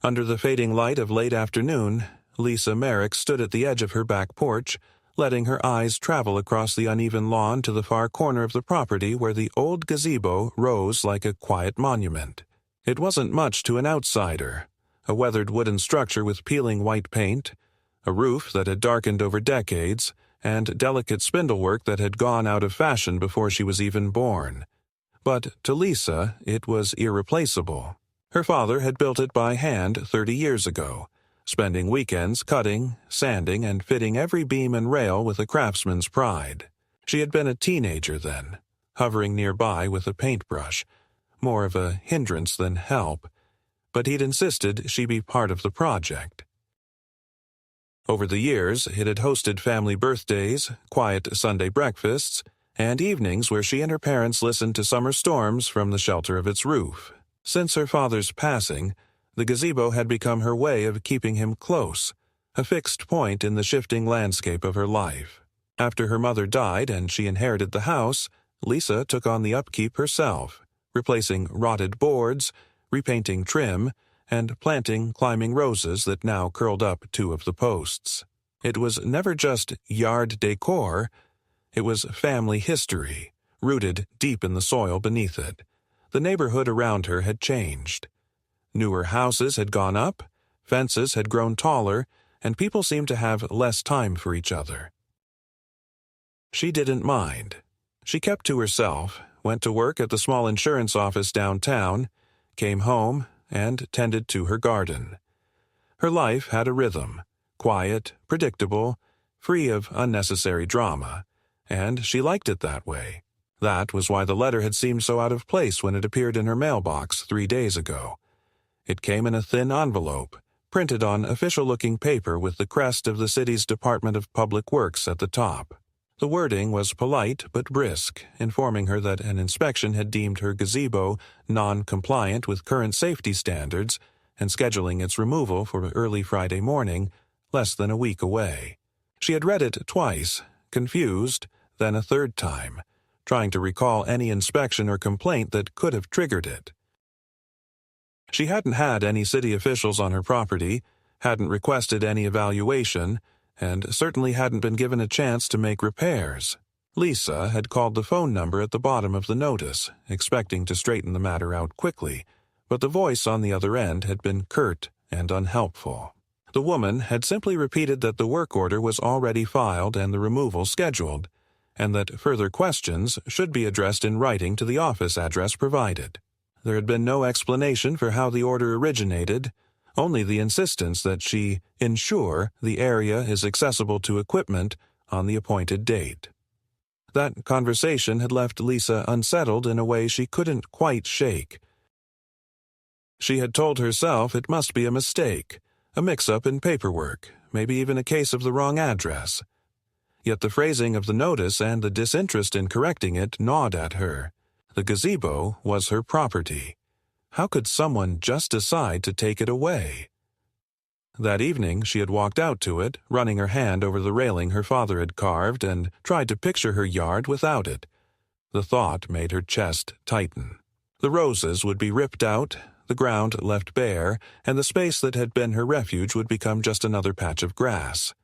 Under the fading light of late afternoon, Lisa Merrick stood at the edge of her back porch, letting her eyes travel across the uneven lawn to the far corner of the property where the old gazebo rose like a quiet monument. It wasn't much to an outsider, a weathered wooden structure with peeling white paint, a roof that had darkened over decades, and delicate spindlework that had gone out of fashion before she was even born. But to Lisa, it was irreplaceable. Her father had built it by hand 30 years ago, spending weekends cutting, sanding, and fitting every beam and rail with a craftsman's pride. She had been a teenager then, hovering nearby with a paintbrush, more of a hindrance than help, but he'd insisted she be part of the project. Over the years, it had hosted family birthdays, quiet Sunday breakfasts, and evenings where she and her parents listened to summer storms from the shelter of its roof. Since her father's passing, the gazebo had become her way of keeping him close, a fixed point in the shifting landscape of her life. After her mother died and she inherited the house, Lisa took on the upkeep herself, replacing rotted boards, repainting trim, and planting climbing roses that now curled up two of the posts. It was never just yard decor, it was family history, rooted deep in the soil beneath it. The neighborhood around her had changed. Newer houses had gone up, fences had grown taller, and people seemed to have less time for each other. She didn't mind. She kept to herself, went to work at the small insurance office downtown, came home, and tended to her garden. Her life had a rhythm, quiet, predictable, free of unnecessary drama, and she liked it that way. That was why the letter had seemed so out of place when it appeared in her mailbox 3 days ago. It came in a thin envelope, printed on official-looking paper with the crest of the city's Department of Public Works at the top. The wording was polite but brisk, informing her that an inspection had deemed her gazebo non-compliant with current safety standards and scheduling its removal for early Friday morning, less than a week away. She had read it twice, confused, then a third time, trying to recall any inspection or complaint that could have triggered it. She hadn't had any city officials on her property, hadn't requested any evaluation, and certainly hadn't been given a chance to make repairs. Lisa had called the phone number at the bottom of the notice, expecting to straighten the matter out quickly, but the voice on the other end had been curt and unhelpful. The woman had simply repeated that the work order was already filed and the removal scheduled, and that further questions should be addressed in writing to the office address provided. There had been no explanation for how the order originated, only the insistence that she ensure the area is accessible to equipment on the appointed date. That conversation had left Lisa unsettled in a way she couldn't quite shake. She had told herself it must be a mistake, a mix-up in paperwork, maybe even a case of the wrong address. Yet the phrasing of the notice and the disinterest in correcting it gnawed at her. The gazebo was her property. How could someone just decide to take it away? That evening she had walked out to it, running her hand over the railing her father had carved, and tried to picture her yard without it. The thought made her chest tighten. The roses would be ripped out, the ground left bare, and the space that had been her refuge would become just another patch of grass.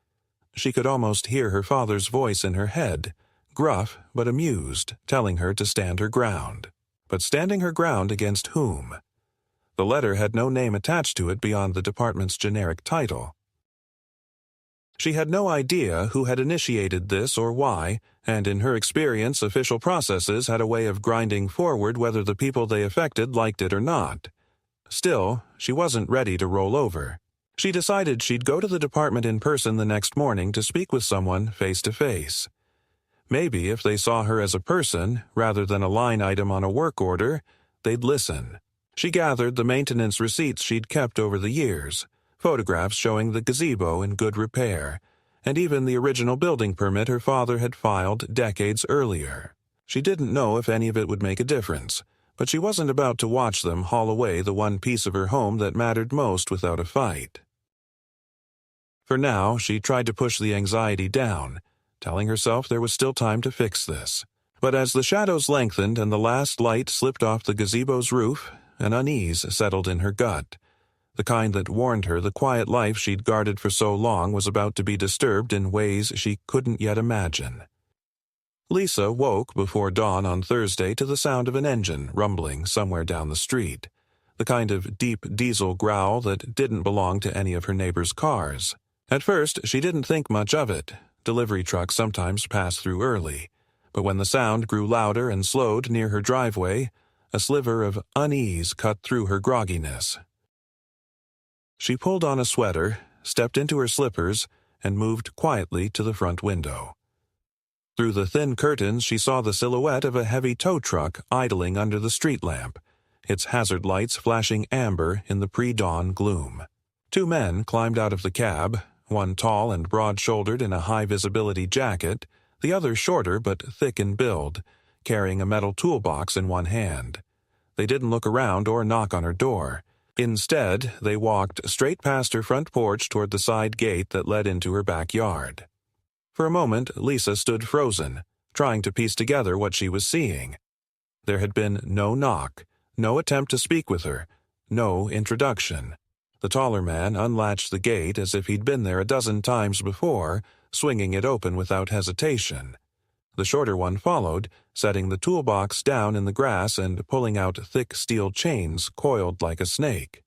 She could almost hear her father's voice in her head, gruff but amused, telling her to stand her ground. But standing her ground against whom? The letter had no name attached to it beyond the department's generic title. She had no idea who had initiated this or why, and in her experience official processes had a way of grinding forward whether the people they affected liked it or not. Still, she wasn't ready to roll over. She decided she'd go to the department in person the next morning to speak with someone face to face. Maybe if they saw her as a person, rather than a line item on a work order, they'd listen. She gathered the maintenance receipts she'd kept over the years, photographs showing the gazebo in good repair, and even the original building permit her father had filed decades earlier. She didn't know if any of it would make a difference, but she wasn't about to watch them haul away the one piece of her home that mattered most without a fight. For now, she tried to push the anxiety down, telling herself there was still time to fix this. But as the shadows lengthened and the last light slipped off the gazebo's roof, an unease settled in her gut. the kind that warned her the quiet life she'd guarded for so long was about to be disturbed in ways she couldn't yet imagine. Lisa woke before dawn on Thursday to the sound of an engine rumbling somewhere down the street, the kind of deep diesel growl that didn't belong to any of her neighbors' cars. At first, she didn't think much of it. Delivery trucks sometimes passed through early, but when the sound grew louder and slowed near her driveway, a sliver of unease cut through her grogginess. She pulled on a sweater, stepped into her slippers, and moved quietly to the front window. Through the thin curtains, she saw the silhouette of a heavy tow truck idling under the street lamp, its hazard lights flashing amber in the pre-dawn gloom. Two men climbed out of the cab, one tall and broad-shouldered in a high-visibility jacket, the other shorter but thick in build, carrying a metal toolbox in one hand. They didn't look around or knock on her door. Instead, they walked straight past her front porch toward the side gate that led into her backyard. For a moment, Lisa stood frozen, trying to piece together what she was seeing. There had been no knock, no attempt to speak with her, no introduction. The taller man unlatched the gate as if he'd been there a dozen times before, swinging it open without hesitation. The shorter one followed, setting the toolbox down in the grass and pulling out thick steel chains coiled like a snake.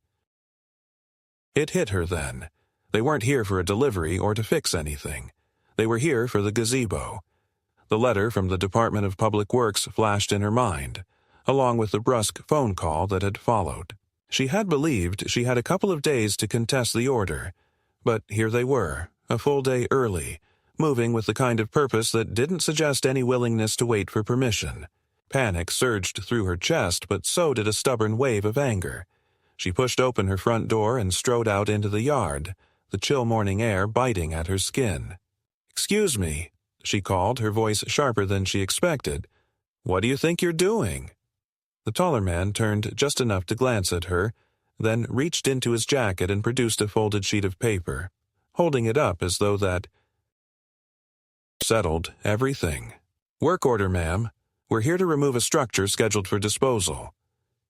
It hit her then. They weren't here for a delivery or to fix anything. They were here for the gazebo. The letter from the Department of Public Works flashed in her mind, along with the brusque phone call that had followed. She had believed she had a couple of days to contest the order, but here they were, a full day early, moving with the kind of purpose that didn't suggest any willingness to wait for permission. Panic surged through her chest, but so did a stubborn wave of anger. She pushed open her front door and strode out into the yard, the chill morning air biting at her skin. "Excuse me," she called, her voice sharper than she expected. "What do you think you're doing?" The taller man turned just enough to glance at her, then reached into his jacket and produced a folded sheet of paper, holding it up as though that settled everything. "Work order, ma'am. We're here to remove a structure scheduled for disposal."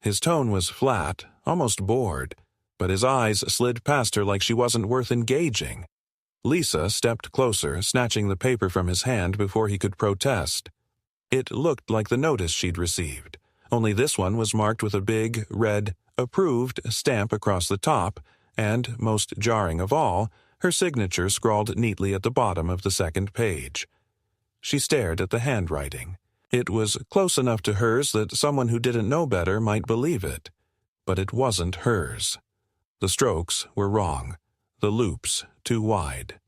His tone was flat, almost bored, but his eyes slid past her like she wasn't worth engaging. Lisa stepped closer, snatching the paper from his hand before he could protest. It looked like the notice she'd received, only this one was marked with a big, red, approved stamp across the top, and, most jarring of all, her signature scrawled neatly at the bottom of the second page. She stared at the handwriting. It was close enough to hers that someone who didn't know better might believe it. But it wasn't hers. The strokes were wrong, the loops too wide.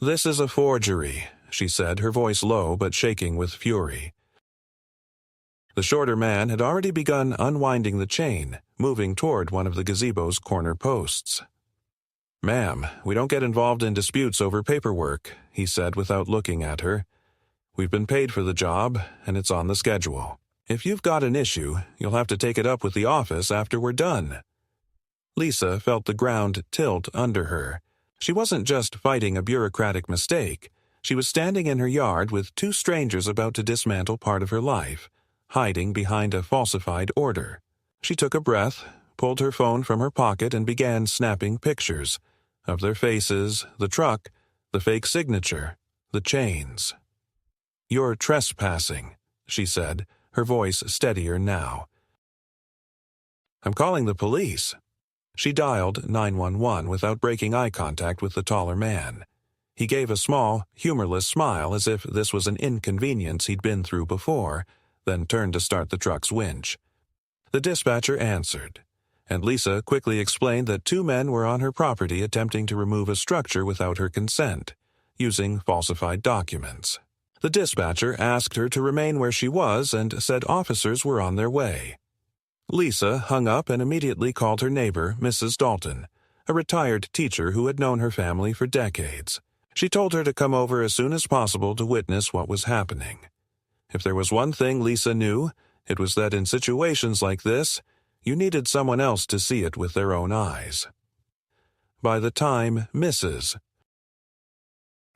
"This is a forgery," she said, her voice low but shaking with fury. The shorter man had already begun unwinding the chain, moving toward one of the gazebo's corner posts. "Ma'am, we don't get involved in disputes over paperwork," he said without looking at her. "We've been paid for the job, and it's on the schedule. If you've got an issue, you'll have to take it up with the office after we're done." Lisa felt the ground tilt under her. She wasn't just fighting a bureaucratic mistake. She was standing in her yard with two strangers about to dismantle part of her life, hiding behind a falsified order. She took a breath, pulled her phone from her pocket and began snapping pictures of their faces, the truck, the fake signature, the chains. "You're trespassing," she said, her voice steadier now. "I'm calling the police." She dialed 911 without breaking eye contact with the taller man. He gave a small, humorless smile as if this was an inconvenience he'd been through before, then turned to start the truck's winch. The dispatcher answered, and Lisa quickly explained that two men were on her property attempting to remove a structure without her consent, using falsified documents. The dispatcher asked her to remain where she was and said officers were on their way. Lisa hung up and immediately called her neighbor, Mrs. Dalton, a retired teacher who had known her family for decades. She told her to come over as soon as possible to witness what was happening. If there was one thing Lisa knew, it was that in situations like this, you needed someone else to see it with their own eyes. By the time Mrs.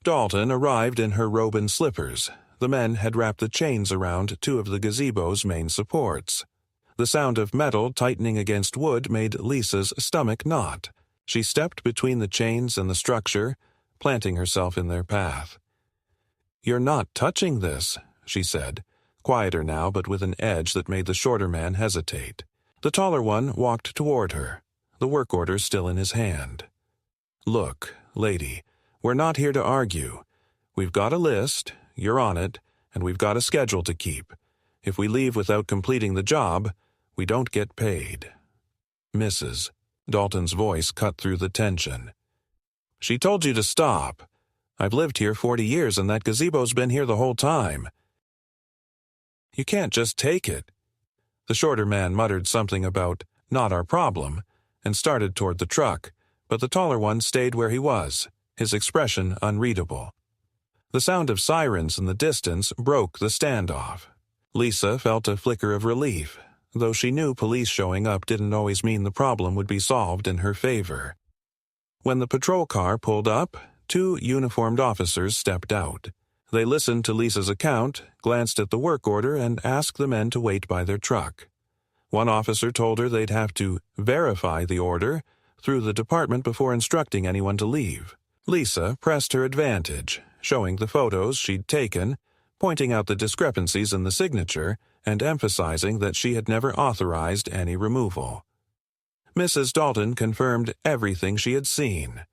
Dalton arrived in her robe and slippers, the men had wrapped the chains around two of the gazebo's main supports. The sound of metal tightening against wood made Lisa's stomach knot. She stepped between the chains and the structure, planting herself in their path. "You're not touching this," she said, quieter now but with an edge that made the shorter man hesitate. The taller one walked toward her, the work order still in his hand. "Look, lady, we're not here to argue. We've got a list, you're on it, and we've got a schedule to keep. If we leave without completing the job, we don't get paid." "Mrs." Dalton's voice cut through the tension. "She told you to stop. I've lived here 40 years and that gazebo's been here the whole time. You can't just take it." The shorter man muttered something about "not our problem" and started toward the truck, but the taller one stayed where he was, his expression unreadable. The sound of sirens in the distance broke the standoff. Lisa felt a flicker of relief, though she knew police showing up didn't always mean the problem would be solved in her favor. When the patrol car pulled up, 2 uniformed officers stepped out. They listened to Lisa's account, glanced at the work order, and asked the men to wait by their truck. One officer told her they'd have to verify the order through the department before instructing anyone to leave. Lisa pressed her advantage, showing the photos she'd taken, pointing out the discrepancies in the signature, and emphasizing that she had never authorized any removal. Mrs. Dalton confirmed everything she had seen.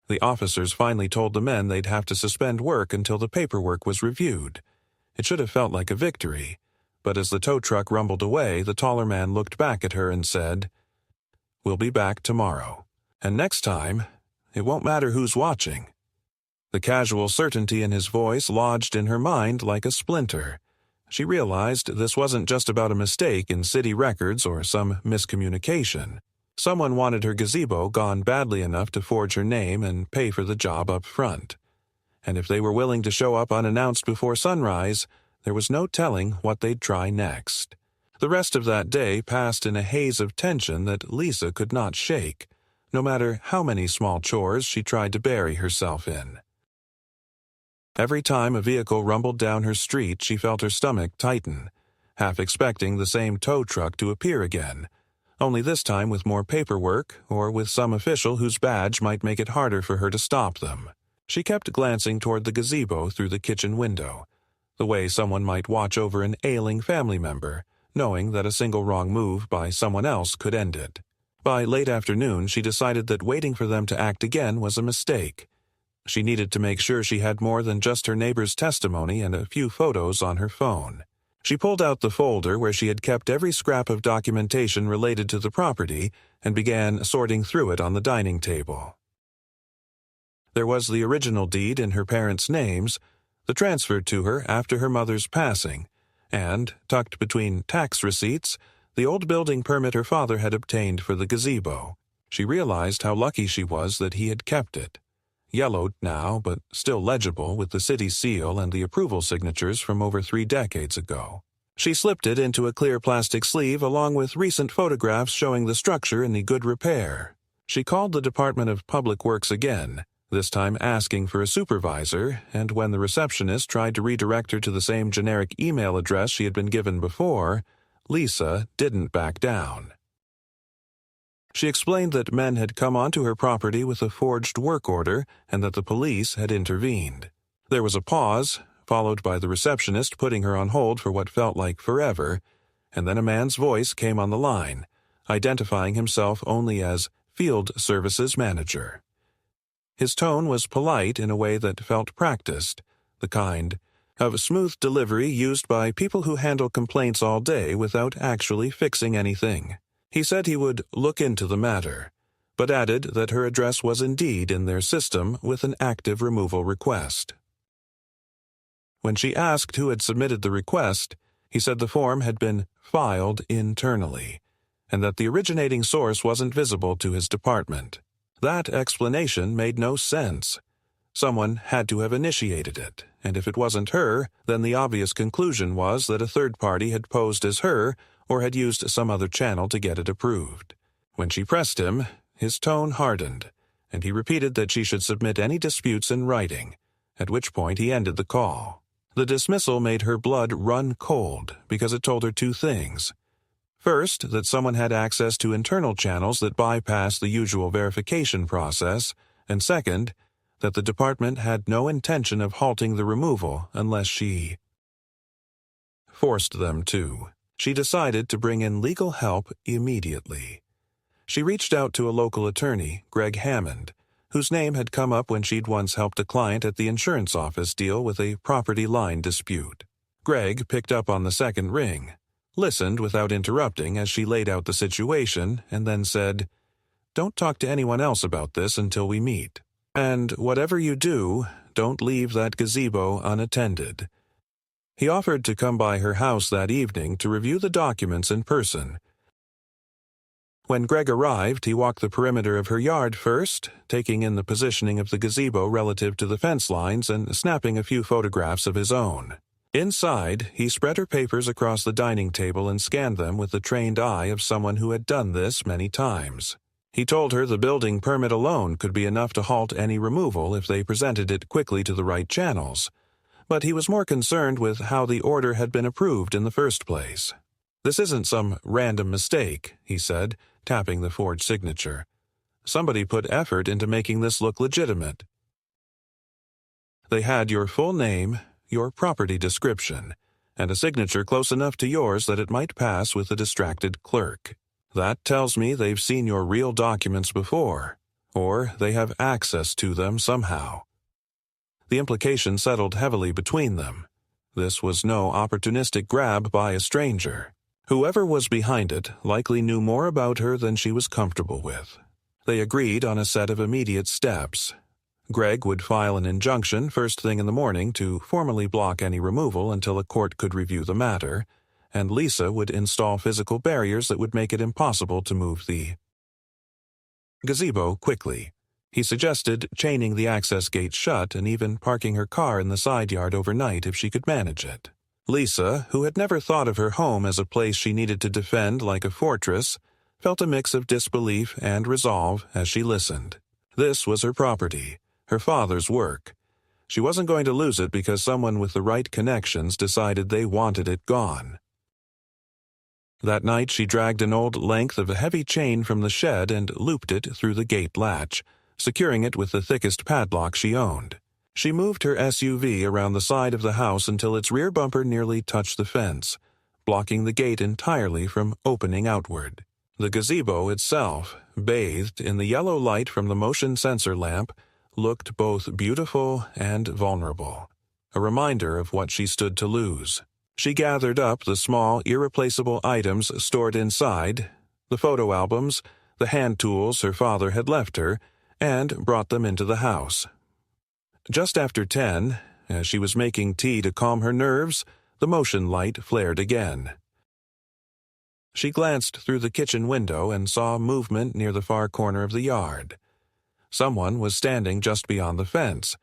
The officers finally told the men they'd have to suspend work until the paperwork was reviewed. It should have felt like a victory, but as the tow truck rumbled away, the taller man looked back at her and said, "We'll be back tomorrow. And next time, it won't matter who's watching." The casual certainty in his voice lodged in her mind like a splinter. She realized this wasn't just about a mistake in city records or some miscommunication. Someone wanted her gazebo gone badly enough to forge her name and pay for the job up front. And if they were willing to show up unannounced before sunrise, there was no telling what they'd try next. The rest of that day passed in a haze of tension that Lisa could not shake, no matter how many small chores she tried to bury herself in. Every time a vehicle rumbled down her street, she felt her stomach tighten, half expecting the same tow truck to appear again, only this time with more paperwork or with some official whose badge might make it harder for her to stop them. She kept glancing toward the gazebo through the kitchen window, the way someone might watch over an ailing family member, knowing that a single wrong move by someone else could end it. By late afternoon, she decided that waiting for them to act again was a mistake. She needed to make sure she had more than just her neighbor's testimony and a few photos on her phone. She pulled out the folder where she had kept every scrap of documentation related to the property and began sorting through it on the dining table. There was the original deed in her parents' names, the transfer to her after her mother's passing, and, tucked between tax receipts, the old building permit her father had obtained for the gazebo. She realized how lucky she was that he had kept it. Yellowed now, but still legible with the city seal and the approval signatures from over 3 decades ago. She slipped it into a clear plastic sleeve along with recent photographs showing the structure in good repair. She called the Department of Public Works again, this time asking for a supervisor, and when the receptionist tried to redirect her to the same generic email address she had been given before, Lisa didn't back down. She explained that men had come onto her property with a forged work order and that the police had intervened. There was a pause, followed by the receptionist putting her on hold for what felt like forever, and then a man's voice came on the line, identifying himself only as Field Services Manager. His tone was polite in a way that felt practiced, the kind of smooth delivery used by people who handle complaints all day without actually fixing anything. He said he would look into the matter, but added that her address was indeed in their system with an active removal request. When she asked who had submitted the request, he said the form had been filed internally, and that the originating source wasn't visible to his department. That explanation made no sense. Someone had to have initiated it, and if it wasn't her, then the obvious conclusion was that a third party had posed as her or had used some other channel to get it approved. When she pressed him, his tone hardened, and he repeated that she should submit any disputes in writing, at which point he ended the call. The dismissal made her blood run cold because it told her two things. First, that someone had access to internal channels that bypassed the usual verification process, and second, that the department had no intention of halting the removal unless she forced them to. She decided to bring in legal help immediately. She reached out to a local attorney, Greg Hammond, whose name had come up when she'd once helped a client at the insurance office deal with a property line dispute. Greg picked up on the second ring, listened without interrupting as she laid out the situation, and then said, "Don't talk to anyone else about this until we meet. And whatever you do, don't leave that gazebo unattended." He offered to come by her house that evening to review the documents in person. When Greg arrived, he walked the perimeter of her yard first, taking in the positioning of the gazebo relative to the fence lines and snapping a few photographs of his own. Inside, he spread her papers across the dining table and scanned them with the trained eye of someone who had done this many times. He told her the building permit alone could be enough to halt any removal if they presented it quickly to the right channels, but he was more concerned with how the order had been approved in the first place. "This isn't some random mistake," he said, tapping the forged signature. "Somebody put effort into making this look legitimate. They had your full name, your property description, and a signature close enough to yours that it might pass with a distracted clerk. That tells me they've seen your real documents before, or they have access to them somehow." The implication settled heavily between them. This was no opportunistic grab by a stranger. Whoever was behind it likely knew more about her than she was comfortable with. They agreed on a set of immediate steps. Greg would file an injunction first thing in the morning to formally block any removal until a court could review the matter, and Lisa would install physical barriers that would make it impossible to move the gazebo quickly. He suggested chaining the access gate shut and even parking her car in the side yard overnight if she could manage it. Lisa, who had never thought of her home as a place she needed to defend like a fortress, felt a mix of disbelief and resolve as she listened. This was her property, her father's work. She wasn't going to lose it because someone with the right connections decided they wanted it gone. That night she dragged an old length of a heavy chain from the shed and looped it through the gate latch, securing it with the thickest padlock she owned. She moved her SUV around the side of the house until its rear bumper nearly touched the fence, blocking the gate entirely from opening outward. The gazebo itself, bathed in the yellow light from the motion sensor lamp, looked both beautiful and vulnerable, a reminder of what she stood to lose. She gathered up the small, irreplaceable items stored inside, the photo albums, the hand tools her father had left her, and brought them into the house. Just after 10, as she was making tea to calm her nerves, the motion light flared again. She glanced through the kitchen window and saw movement near the far corner of the yard. Someone was standing just beyond the fence,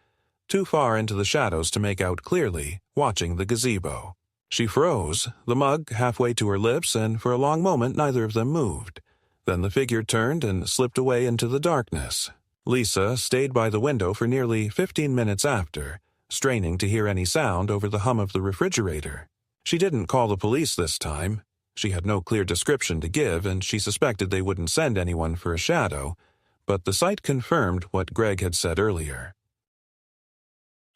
too far into the shadows to make out clearly, watching the gazebo. She froze, the mug halfway to her lips, and for a long moment neither of them moved. Then the figure turned and slipped away into the darkness. Lisa stayed by the window for nearly 15 minutes after, straining to hear any sound over the hum of the refrigerator. She didn't call the police this time. She had no clear description to give, and she suspected they wouldn't send anyone for a shadow, but the sight confirmed what Greg had said earlier.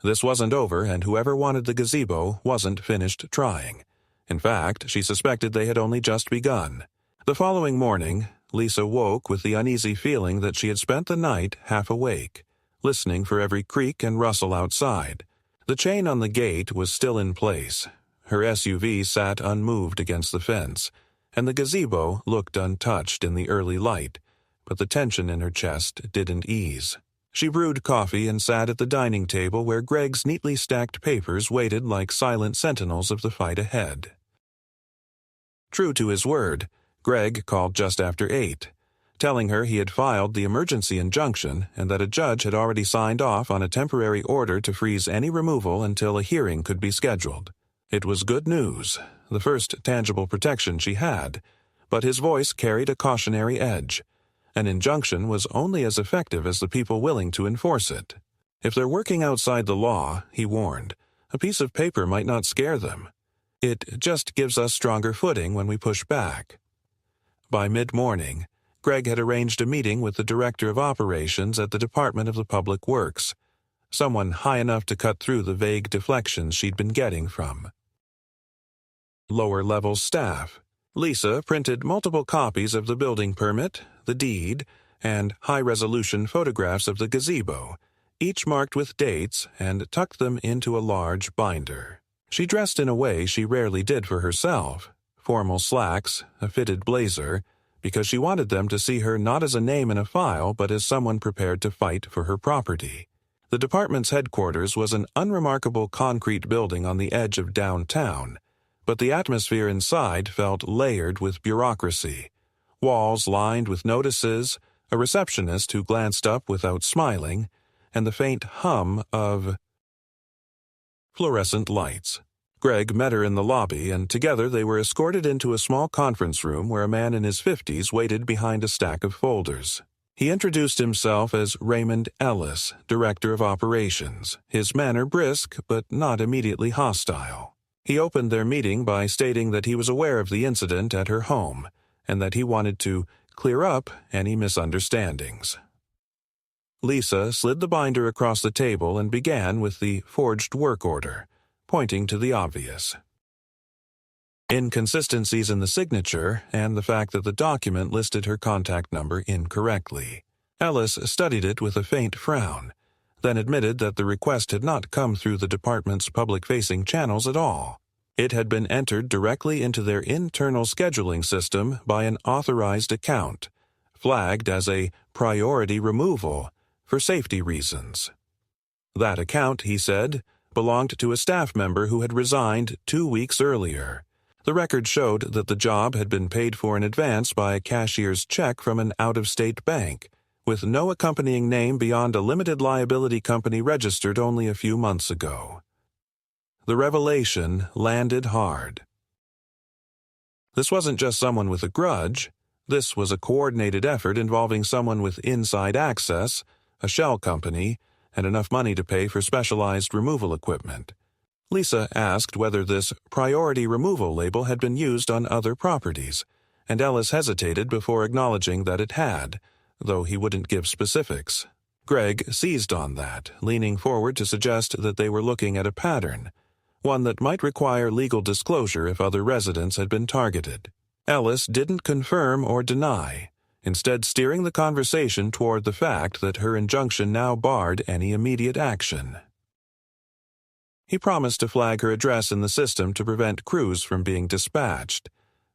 This wasn't over, and whoever wanted the gazebo wasn't finished trying. In fact, she suspected they had only just begun. The following morning, Lisa woke with the uneasy feeling that she had spent the night half awake, listening for every creak and rustle outside. The chain on the gate was still in place. Her SUV sat unmoved against the fence, and the gazebo looked untouched in the early light, but the tension in her chest didn't ease. She brewed coffee and sat at the dining table where Greg's neatly stacked papers waited like silent sentinels of the fight ahead. True to his word, Greg called just after 8, telling her he had filed the emergency injunction and that a judge had already signed off on a temporary order to freeze any removal until a hearing could be scheduled. It was good news, the first tangible protection she had, but his voice carried a cautionary edge. An injunction was only as effective as the people willing to enforce it. If they're working outside the law, he warned, A piece of paper might not scare them. It just gives us stronger footing when we push back. By mid-morning, Greg had arranged a meeting with the Director of Operations at the Department of the Public Works, someone high enough to cut through the vague deflections she'd been getting from lower-level staff. Lisa printed multiple copies of the building permit, the deed, and high-resolution photographs of the gazebo, each marked with dates, and tucked them into a large binder. She dressed in a way she rarely did for herself, formal slacks, a fitted blazer, because she wanted them to see her not as a name in a file but as someone prepared to fight for her property. The department's headquarters was an unremarkable concrete building on the edge of downtown, but the atmosphere inside felt layered with bureaucracy. Walls lined with notices, a receptionist who glanced up without smiling, and the faint hum of fluorescent lights. Greg met her in the lobby, and together they were escorted into a small conference room where a man in his 50s waited behind a stack of folders. He introduced himself as Raymond Ellis, Director of Operations, his manner brisk but not immediately hostile. He opened their meeting by stating that he was aware of the incident at her home, and that he wanted to clear up any misunderstandings. Lisa slid the binder across the table and began with the forged work order, pointing to the obvious. Inconsistencies in the signature, and the fact that the document listed her contact number incorrectly. Ellis studied it with a faint frown, then admitted that the request had not come through the department's public-facing channels at all. It had been entered directly into their internal scheduling system by an authorized account, flagged as a priority removal for safety reasons. That account, he said, belonged to a staff member who had resigned 2 weeks earlier. The record showed that the job had been paid for in advance by a cashier's check from an out-of-state bank, with no accompanying name beyond a limited liability company registered only a few months ago. The revelation landed hard. This wasn't just someone with a grudge. This was a coordinated effort involving someone with inside access, a shell company, and enough money to pay for specialized removal equipment. Lisa asked whether this priority removal label had been used on other properties, and Ellis hesitated before acknowledging that it had, though he wouldn't give specifics. Greg seized on that, leaning forward to suggest that they were looking at a pattern, one that might require legal disclosure if other residents had been targeted. Ellis didn't confirm or deny, instead steering the conversation toward the fact that her injunction now barred any immediate action. He promised to flag her address in the system to prevent crews from being dispatched,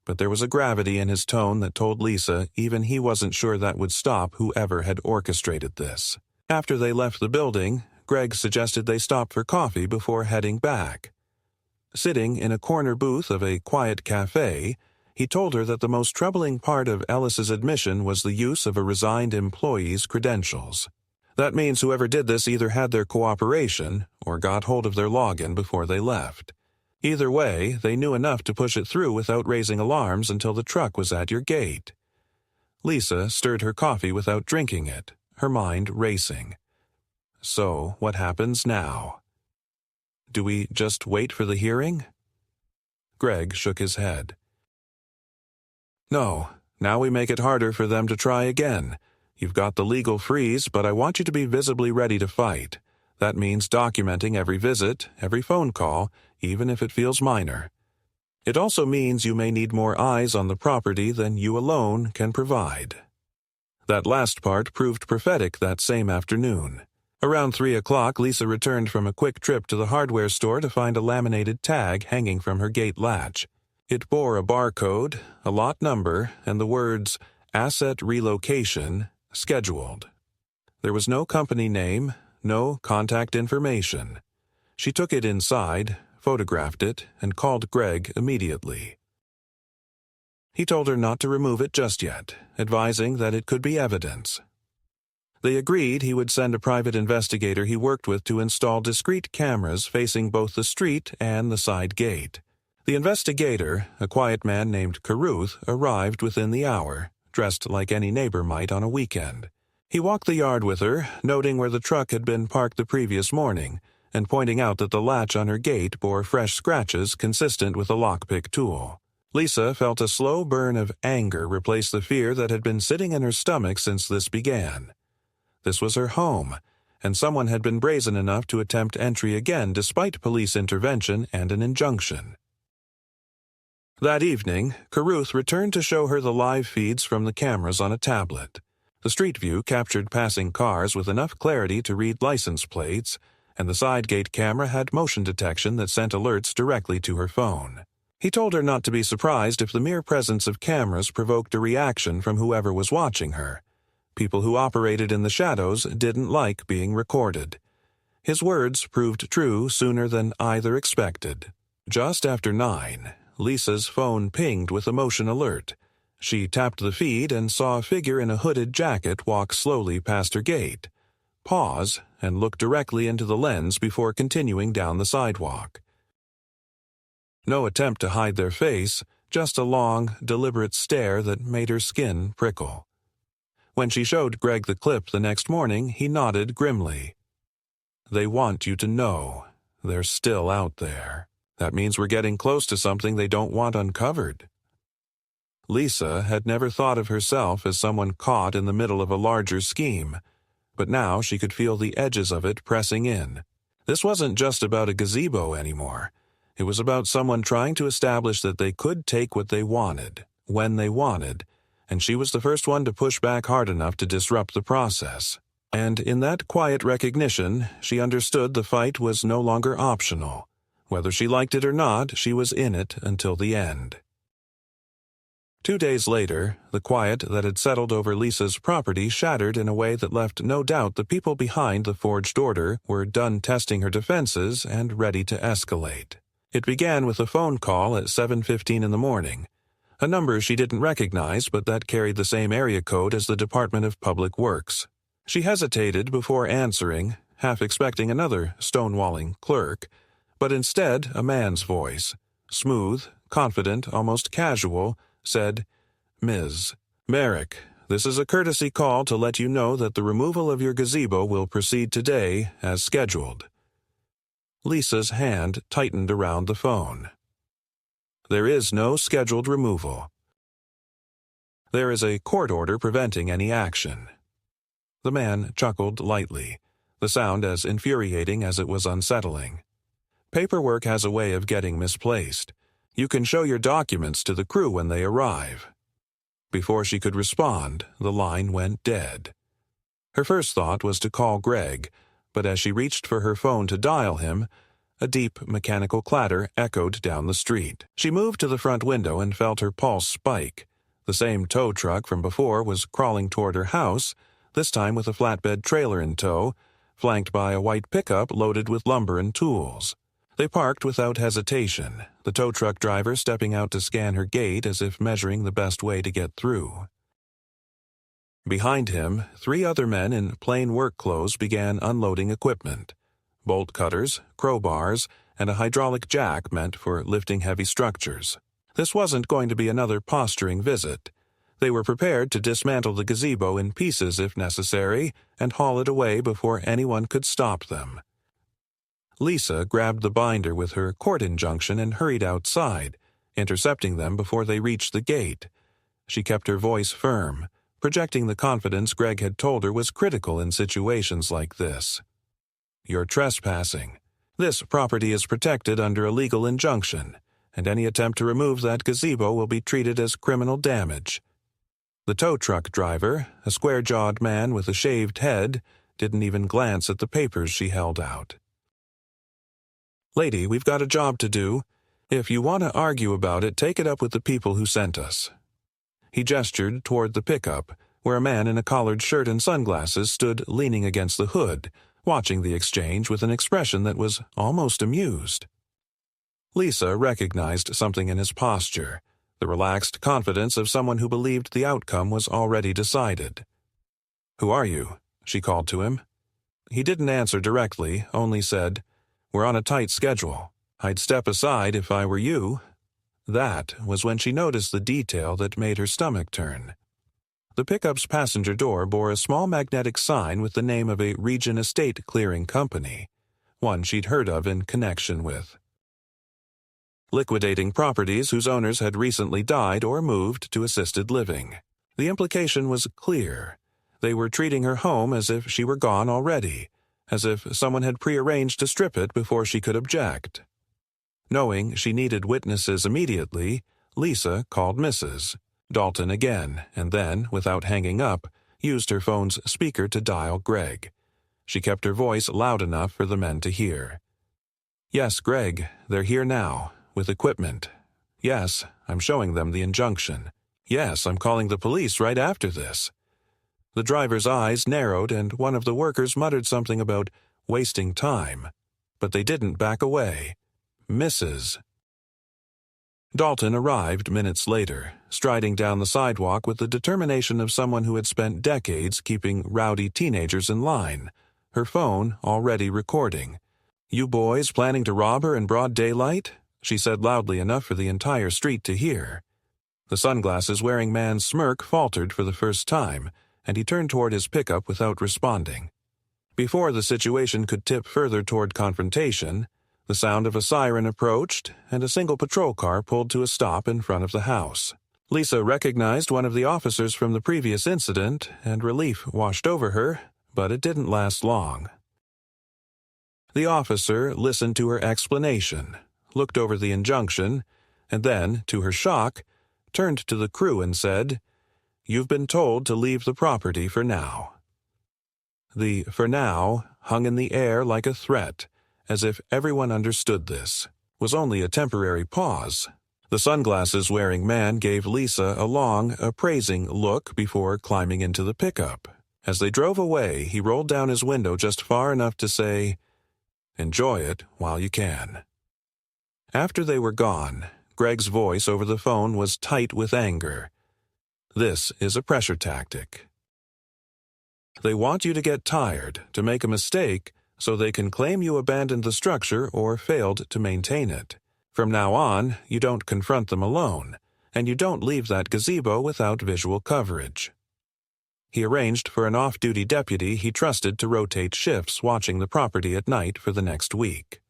but there was a gravity in his tone that told Lisa even he wasn't sure that would stop whoever had orchestrated this. After they left the building, Greg suggested they stop for coffee before heading back. Sitting in a corner booth of a quiet cafe, he told her that the most troubling part of Ellis's admission was the use of a resigned employee's credentials. That means whoever did this either had their cooperation or got hold of their login before they left. Either way, they knew enough to push it through without raising alarms until the truck was at your gate. Lisa stirred her coffee without drinking it, her mind racing. So, what happens now? Do we just wait for the hearing? Greg shook his head. No, now we make it harder for them to try again. You've got the legal freeze, but I want you to be visibly ready to fight. That means documenting every visit, every phone call, even if it feels minor. It also means you may need more eyes on the property than you alone can provide. That last part proved prophetic that same afternoon. Around 3 o'clock, Lisa returned from a quick trip to the hardware store to find a laminated tag hanging from her gate latch. It bore a barcode, a lot number, and the words, Asset Relocation, Scheduled. There was no company name, no contact information. She took it inside, photographed it, and called Greg immediately. He told her not to remove it just yet, advising that it could be evidence. They agreed he would send a private investigator he worked with to install discrete cameras facing both the street and the side gate. The investigator, a quiet man named Caruth, arrived within the hour, dressed like any neighbor might on a weekend. He walked the yard with her, noting where the truck had been parked the previous morning, and pointing out that the latch on her gate bore fresh scratches consistent with a lockpick tool. Lisa felt a slow burn of anger replace the fear that had been sitting in her stomach since this began. This was her home, and someone had been brazen enough to attempt entry again despite police intervention and an injunction. That evening, Carruth returned to show her the live feeds from the cameras on a tablet. The street view captured passing cars with enough clarity to read license plates, and the side gate camera had motion detection that sent alerts directly to her phone. He told her not to be surprised if the mere presence of cameras provoked a reaction from whoever was watching her. People who operated in the shadows didn't like being recorded. His words proved true sooner than either expected. Just after 9, Lisa's phone pinged with a motion alert. She tapped the feed and saw a figure in a hooded jacket walk slowly past her gate, pause, and look directly into the lens before continuing down the sidewalk. No attempt to hide their face, just a long, deliberate stare that made her skin prickle. When she showed Greg the clip the next morning, he nodded grimly. "They want you to know. They're still out there. That means we're getting close to something they don't want uncovered." Lisa had never thought of herself as someone caught in the middle of a larger scheme, but now she could feel the edges of it pressing in. This wasn't just about a gazebo anymore. It was about someone trying to establish that they could take what they wanted, when they wanted, and she was the first one to push back hard enough to disrupt the process. And in that quiet recognition, she understood the fight was no longer optional. Whether she liked it or not, she was in it until the end. 2 days later, the quiet that had settled over Lisa's property shattered in a way that left no doubt the people behind the forged order were done testing her defenses and ready to escalate. It began with a phone call at 7:15 in the morning, a number she didn't recognize but that carried the same area code as the Department of Public Works. She hesitated before answering, half expecting another stonewalling clerk, but instead a man's voice, smooth, confident, almost casual, said, "Ms. Merrick, this is a courtesy call to let you know that the removal of your gazebo will proceed today as scheduled." Lisa's hand tightened around the phone. "There is no scheduled removal. There is a court order preventing any action." The man chuckled lightly, the sound as infuriating as it was unsettling. "Paperwork has a way of getting misplaced. You can show your documents to the crew when they arrive." Before she could respond, the line went dead. Her first thought was to call Greg, but as she reached for her phone to dial him, a deep mechanical clatter echoed down the street. She moved to the front window and felt her pulse spike. The same tow truck from before was crawling toward her house, this time with a flatbed trailer in tow, flanked by a white pickup loaded with lumber and tools. They parked without hesitation, the tow truck driver stepping out to scan her gate as if measuring the best way to get through. Behind him, 3 other men in plain work clothes began unloading equipment. Bolt cutters, crowbars, and a hydraulic jack meant for lifting heavy structures. This wasn't going to be another posturing visit. They were prepared to dismantle the gazebo in pieces if necessary and haul it away before anyone could stop them. Lisa grabbed the binder with her court injunction and hurried outside, intercepting them before they reached the gate. She kept her voice firm, projecting the confidence Greg had told her was critical in situations like this. "You're trespassing. This property is protected under a legal injunction, and any attempt to remove that gazebo will be treated as criminal damage." The tow truck driver, a square-jawed man with a shaved head, didn't even glance at the papers she held out. "Lady, we've got a job to do. If you want to argue about it, take it up with the people who sent us." He gestured toward the pickup, where a man in a collared shirt and sunglasses stood leaning against the hood, watching the exchange with an expression that was almost amused. Lisa recognized something in his posture, the relaxed confidence of someone who believed the outcome was already decided. "Who are you?" she called to him. He didn't answer directly, only said, "We're on a tight schedule. I'd step aside if I were you." That was when she noticed the detail that made her stomach turn. The pickup's passenger door bore a small magnetic sign with the name of a region estate clearing company. one she'd heard of in connection with. Liquidating properties whose owners had recently died or moved to assisted living. The implication was clear. They were treating her home as if she were gone already, as if someone had prearranged to strip it before she could object. Knowing she needed witnesses immediately, Lisa called Mrs. Dalton again, and then, without hanging up, used her phone's speaker to dial Greg. She kept her voice loud enough for the men to hear. "Yes, Greg, they're here now, with equipment. Yes, I'm showing them the injunction. Yes, I'm calling the police right after this." The driver's eyes narrowed, and one of the workers muttered something about wasting time. But they didn't back away. Mrs. Dalton arrived minutes later, striding down the sidewalk with the determination of someone who had spent decades keeping rowdy teenagers in line, her phone already recording. "You boys planning to rob her in broad daylight?" she said loudly enough for the entire street to hear. The sunglasses-wearing man's smirk faltered for the first time, and he turned toward his pickup without responding. Before the situation could tip further toward confrontation, the sound of a siren approached, and a single patrol car pulled to a stop in front of the house. Lisa recognized one of the officers from the previous incident, and relief washed over her, but it didn't last long. The officer listened to her explanation, looked over the injunction, and then, to her shock, turned to the crew and said, "You've been told to leave the property for now." The "for now" hung in the air like a threat, as if everyone understood this was only a temporary pause. The sunglasses-wearing man gave Lisa a long, appraising look before climbing into the pickup. As they drove away, he rolled down his window just far enough to say, "Enjoy it while you can." After they were gone, Greg's voice over the phone was tight with anger. "This is a pressure tactic. They want you to get tired, to make a mistake, so they can claim you abandoned the structure or failed to maintain it. From now on, you don't confront them alone, and you don't leave that gazebo without visual coverage." He arranged for an off-duty deputy he trusted to rotate shifts watching the property at night for the next week.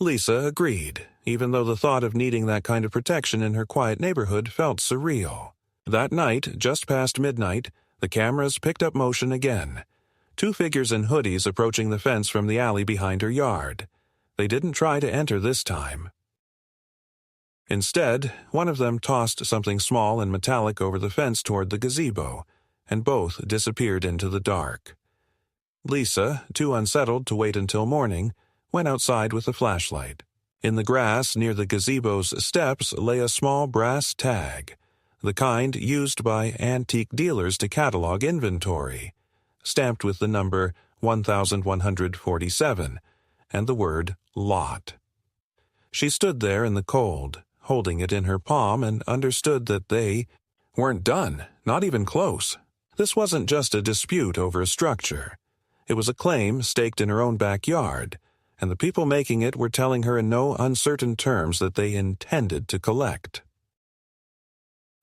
Lisa agreed, even though the thought of needing that kind of protection in her quiet neighborhood felt surreal. That night, just past midnight, the cameras picked up motion again. 2 figures in hoodies approaching the fence from the alley behind her yard. They didn't try to enter this time. Instead, one of them tossed something small and metallic over the fence toward the gazebo, and both disappeared into the dark. Lisa, too unsettled to wait until morning, went outside with a flashlight. In the grass near the gazebo's steps lay a small brass tag, the kind used by antique dealers to catalog inventory, stamped with the number 1147 and the word "lot." She stood there in the cold, holding it in her palm, and understood that they weren't done, not even close. This wasn't just a dispute over a structure. It was a claim staked in her own backyard, and the people making it were telling her in no uncertain terms that they intended to collect.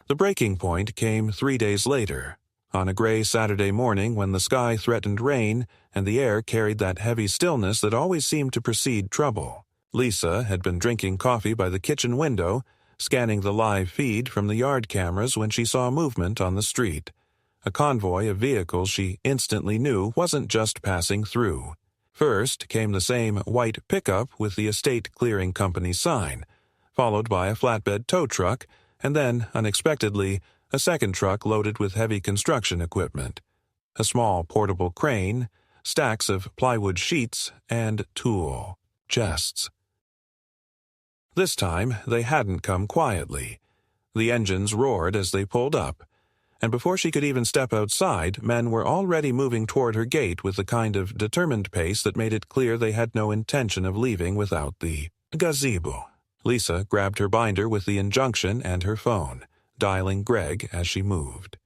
The breaking point came 3 days later, on a gray Saturday morning when the sky threatened rain and the air carried that heavy stillness that always seemed to precede trouble. Lisa had been drinking coffee by the kitchen window, scanning the live feed from the yard cameras when she saw movement on the street, a convoy of vehicles she instantly knew wasn't just passing through. First came the same white pickup with the estate clearing company sign, followed by a flatbed tow truck, and then, unexpectedly, a second truck loaded with heavy construction equipment, a small portable crane, stacks of plywood sheets, and tool chests. This time, they hadn't come quietly. The engines roared as they pulled up, and before she could even step outside, men were already moving toward her gate with the kind of determined pace that made it clear they had no intention of leaving without the gazebo. Lisa grabbed her binder with the injunction and her phone, dialing Greg as she moved.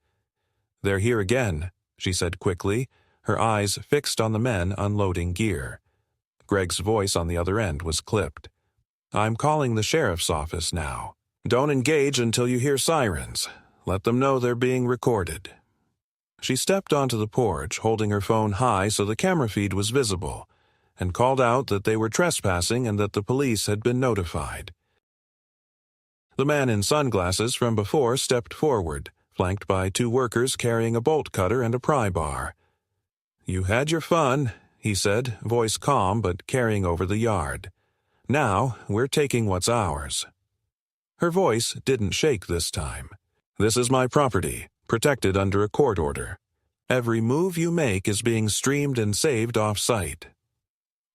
"They're here again," she said quickly, her eyes fixed on the men unloading gear. Greg's voice on the other end was clipped. "I'm calling the sheriff's office now. Don't engage until you hear sirens. Let them know they're being recorded." She stepped onto the porch, holding her phone high so the camera feed was visible, and called out that they were trespassing and that the police had been notified. The man in sunglasses from before stepped forward, flanked by 2 workers carrying a bolt cutter and a pry bar. "You had your fun," he said, voice calm but carrying over the yard. "Now we're taking what's ours." Her voice didn't shake this time. "This is my property, protected under a court order. Every move you make is being streamed and saved off-site."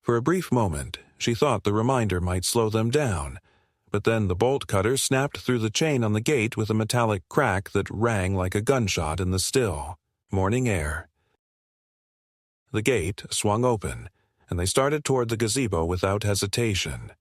For a brief moment, she thought the reminder might slow them down, but then the bolt cutter snapped through the chain on the gate with a metallic crack that rang like a gunshot in the still, morning air. The gate swung open, and they started toward the gazebo without hesitation.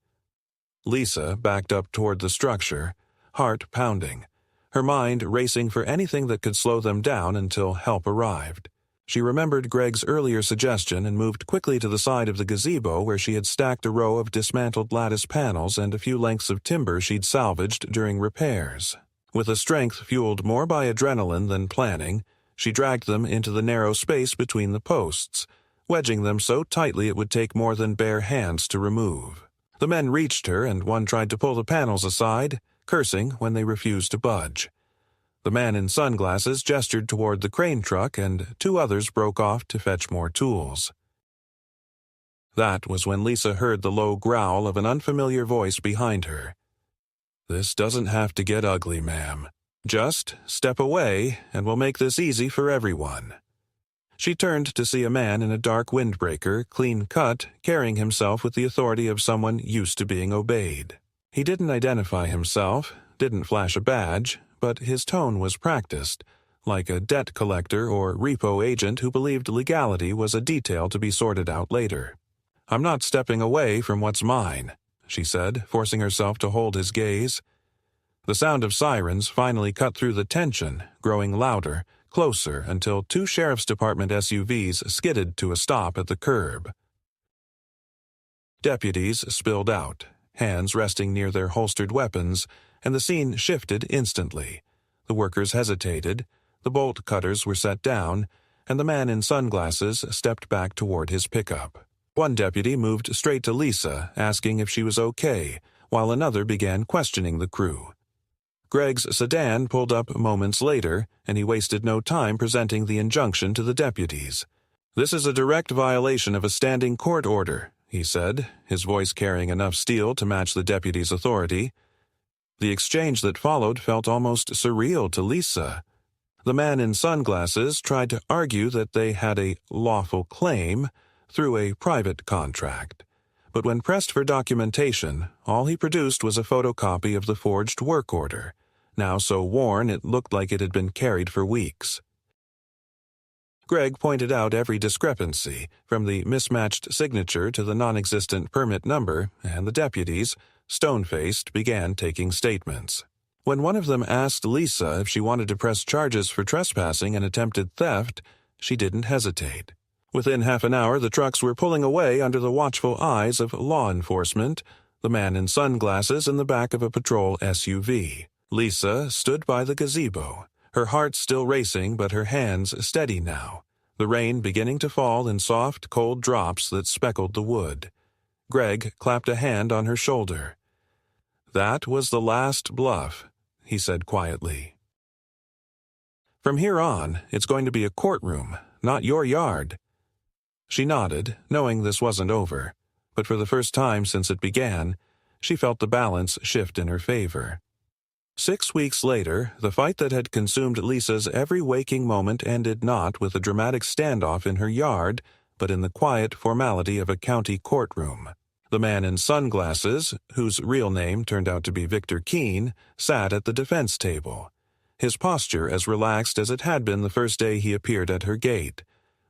Lisa backed up toward the structure, heart pounding, her mind racing for anything that could slow them down until help arrived. She remembered Greg's earlier suggestion and moved quickly to the side of the gazebo where she had stacked a row of dismantled lattice panels and a few lengths of timber she'd salvaged during repairs. With a strength fueled more by adrenaline than planning, she dragged them into the narrow space between the posts, wedging them so tightly it would take more than bare hands to remove. The men reached her, and one tried to pull the panels aside, cursing when they refused to budge. The man in sunglasses gestured toward the crane truck, and 2 others broke off to fetch more tools. That was when Lisa heard the low growl of an unfamiliar voice behind her. "This doesn't have to get ugly, ma'am. Just step away, and we'll make this easy for everyone." She turned to see a man in a dark windbreaker, clean cut, carrying himself with the authority of someone used to being obeyed. He didn't identify himself, didn't flash a badge, but his tone was practiced, like a debt collector or repo agent who believed legality was a detail to be sorted out later. "I'm not stepping away from what's mine," she said, forcing herself to hold his gaze. The sound of sirens finally cut through the tension, growing louder, closer, until 2 Sheriff's Department SUVs skidded to a stop at the curb. Deputies spilled out, hands resting near their holstered weapons, and the scene shifted instantly. The workers hesitated, the bolt cutters were set down, and the man in sunglasses stepped back toward his pickup. One deputy moved straight to Lisa, asking if she was okay, while another began questioning the crew. Greg's sedan pulled up moments later, and he wasted no time presenting the injunction to the deputies. "This is a direct violation of a standing court order," he said, his voice carrying enough steel to match the deputy's authority. The exchange that followed felt almost surreal to Lisa. The man in sunglasses tried to argue that they had a lawful claim through a private contract. But when pressed for documentation, all he produced was a photocopy of the forged work order, now so worn it looked like it had been carried for weeks. Greg pointed out every discrepancy, from the mismatched signature to the non-existent permit number, and the deputies, stone-faced, began taking statements. When one of them asked Lisa if she wanted to press charges for trespassing and attempted theft, she didn't hesitate. Within half an hour, the trucks were pulling away under the watchful eyes of law enforcement, the man in sunglasses in the back of a patrol SUV. Lisa stood by the gazebo, her heart still racing but her hands steady now, the rain beginning to fall in soft, cold drops that speckled the wood. Greg clapped a hand on her shoulder. "That was the last bluff," he said quietly. "From here on, it's going to be a courtroom, not your yard." She nodded, knowing this wasn't over, but for the first time since it began, she felt the balance shift in her favor. 6 weeks later, the fight that had consumed Lisa's every waking moment ended not with a dramatic standoff in her yard, but in the quiet formality of a county courtroom. The man in sunglasses, whose real name turned out to be Victor Keene, sat at the defense table, his posture as relaxed as it had been the first day he appeared at her gate.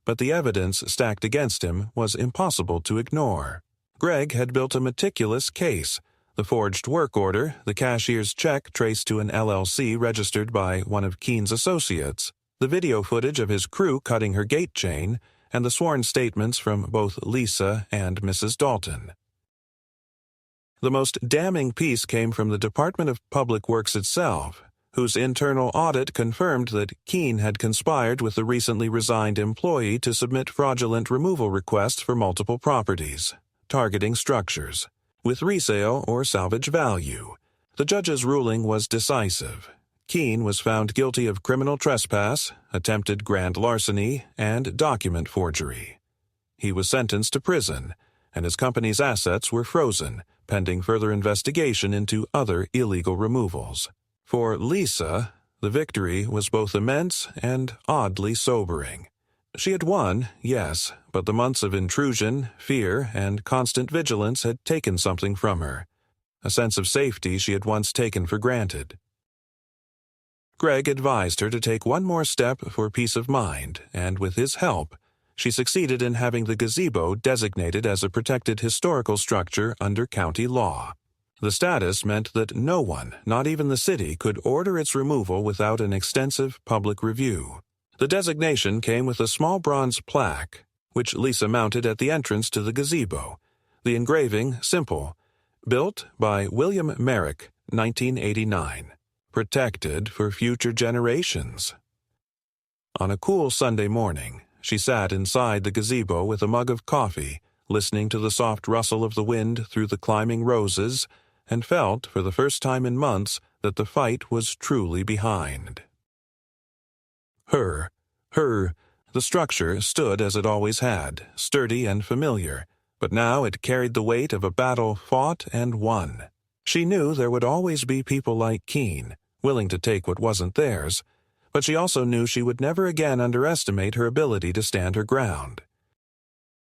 But the evidence stacked against him was impossible to ignore. Greg had built a meticulous case. The forged work order, the cashier's check traced to an LLC registered by one of Keene's associates, the video footage of his crew cutting her gate chain, and the sworn statements from both Lisa and Mrs. Dalton. The most damning piece came from the Department of Public Works itself. whose internal audit confirmed that Keene had conspired with the recently resigned employee to submit fraudulent removal requests for multiple properties, targeting structures, with resale or salvage value. The judge's ruling was decisive. Keene was found guilty of criminal trespass, attempted grand larceny, and document forgery. He was sentenced to prison, and his company's assets were frozen, pending further investigation into other illegal removals. For Lisa, the victory was both immense and oddly sobering. She had won, yes, but the months of intrusion, fear, and constant vigilance had taken something from her, a sense of safety she had once taken for granted. Greg advised her to take one more step for peace of mind, and with his help, she succeeded in having the gazebo designated as a protected historical structure under county law. The status meant that no one, not even the city, could order its removal without an extensive public review. The designation came with a small bronze plaque, which Lisa mounted at the entrance to the gazebo. The engraving simple, built by William Merrick, 1989. Protected for future generations. On a cool Sunday morning, she sat inside the gazebo with a mug of coffee, listening to the soft rustle of the wind through the climbing roses, and felt, for the first time in months, that the fight was truly behind. The structure stood as it always had, sturdy and familiar, but now it carried the weight of a battle fought and won. She knew there would always be people like Keene, willing to take what wasn't theirs, but she also knew she would never again underestimate her ability to stand her ground.